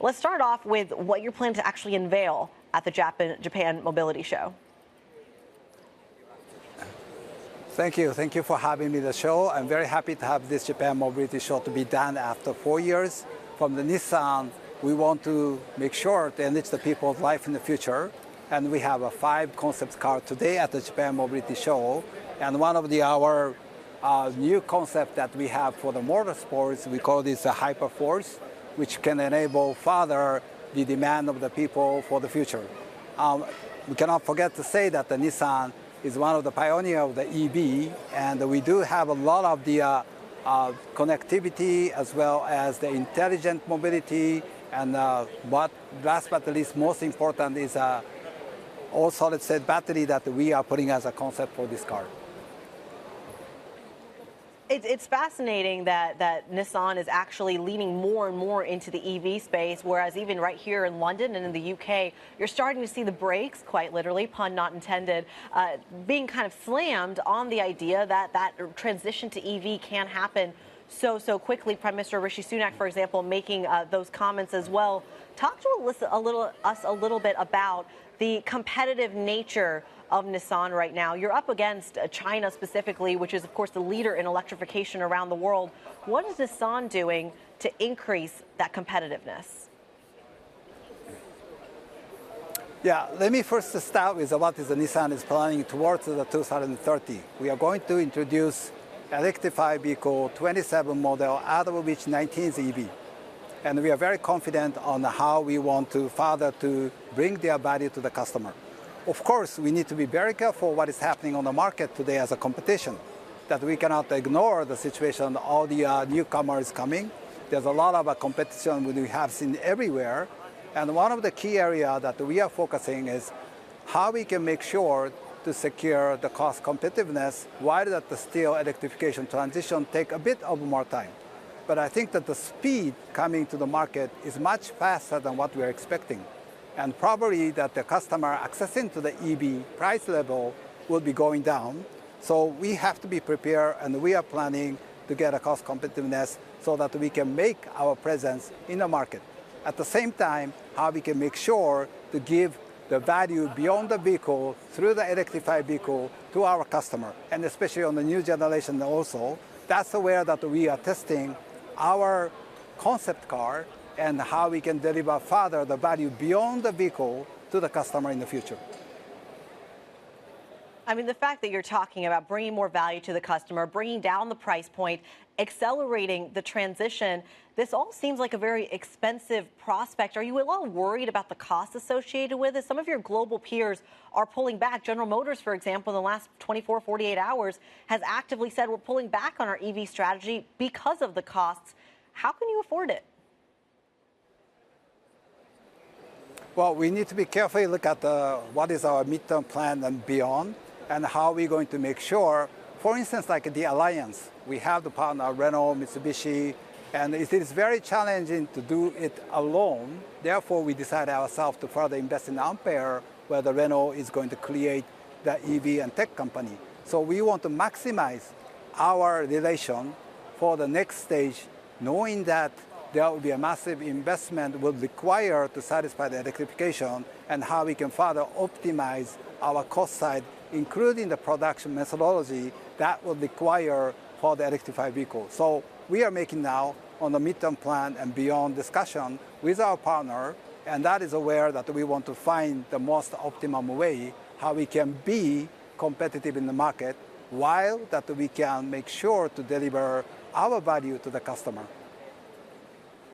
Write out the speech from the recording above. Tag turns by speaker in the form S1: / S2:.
S1: Let's start off with what you're planning to actually unveil at the Japan Mobility Show.
S2: Thank you. Thank you for having me on the show. I'm very happy to have this Japan Mobility Show to be done after 4 years. From the Nissan, we want to make sure to enrich the people's life in the future. And we have 5 concept cars today at the Japan Mobility Show. And one of our new concept that we have for the motorsports, we call this a Hyperforce, which can enable further the demand of the people for the future. We cannot forget to say that the Nissan is one of the pioneers of the EV, and we do have a lot of the connectivity as well as the intelligent mobility. And but last but not least, most important is all solid-state battery that we are putting as a concept for this car.
S1: It's fascinating that Nissan is actually leaning more and more into the EV space, whereas even right here in London and in the UK, you're starting to see the brakes, quite literally, pun not intended, being kind of slammed on the idea that that transition to EV can happen so quickly. Prime Minister Rishi Sunak, for example, making those comments as well. Talk to us a little bit about the competitive nature of Nissan right now. You're up against China specifically, which is, of course, the leader in electrification around the world. What is Nissan doing to increase that competitiveness?
S2: Yeah, let me first start with what the Nissan is planning towards the 2030. We are going to introduce electrified vehicle 27 model, out of which 19 is EV. And we are very confident on how we want to further to bring their value to the customer. Of course, we need to be very careful what is happening on the market today as a competition, that we cannot ignore the situation, all the newcomers coming. There's a lot of competition we have seen everywhere. And one of the key areas that we are focusing is how we can make sure to secure the cost competitiveness while that the still electrification transition take a bit of more time. But I think that the speed coming to the market is much faster than what we are expecting. And probably that the customer accessing to the EV price level will be going down. So we have to be prepared, and we are planning to get a cost competitiveness so that we can make our presence in the market. At the same time, how we can make sure to give the value beyond the vehicle through the electrified vehicle to our customer, and especially on the new generation also. That's where that we are testing our concept car and how we can deliver further the value beyond the vehicle to the customer in the future.
S1: I mean, the fact that you're talking about bringing more value to the customer, bringing down the price point, accelerating the transition, this all seems like a very expensive prospect. Are you a little worried about the costs associated with it? Some of your global peers are pulling back. General Motors, for example, in the last 24, 48 hours, has actively said we're pulling back on our EV strategy because of the costs. How can you afford it?
S2: Well, we need to be carefully look at what is our midterm plan and beyond, and how we're going to make sure, for instance, like the alliance, we have the partner Renault, Mitsubishi, and it is very challenging to do it alone. Therefore, we decided ourselves to further invest in Ampere, where the Renault is going to create the EV and tech company. So we want to maximize our relation for the next stage, knowing that there will be a massive investment will require to satisfy the electrification, and how we can further optimize our cost side, including the production methodology that will require for the electrified vehicle. So we are making now on the midterm plan and beyond discussion with our partner, and that is where that we want to find the most optimum way how we can be competitive in the market while that we can make sure to deliver our value to the customer.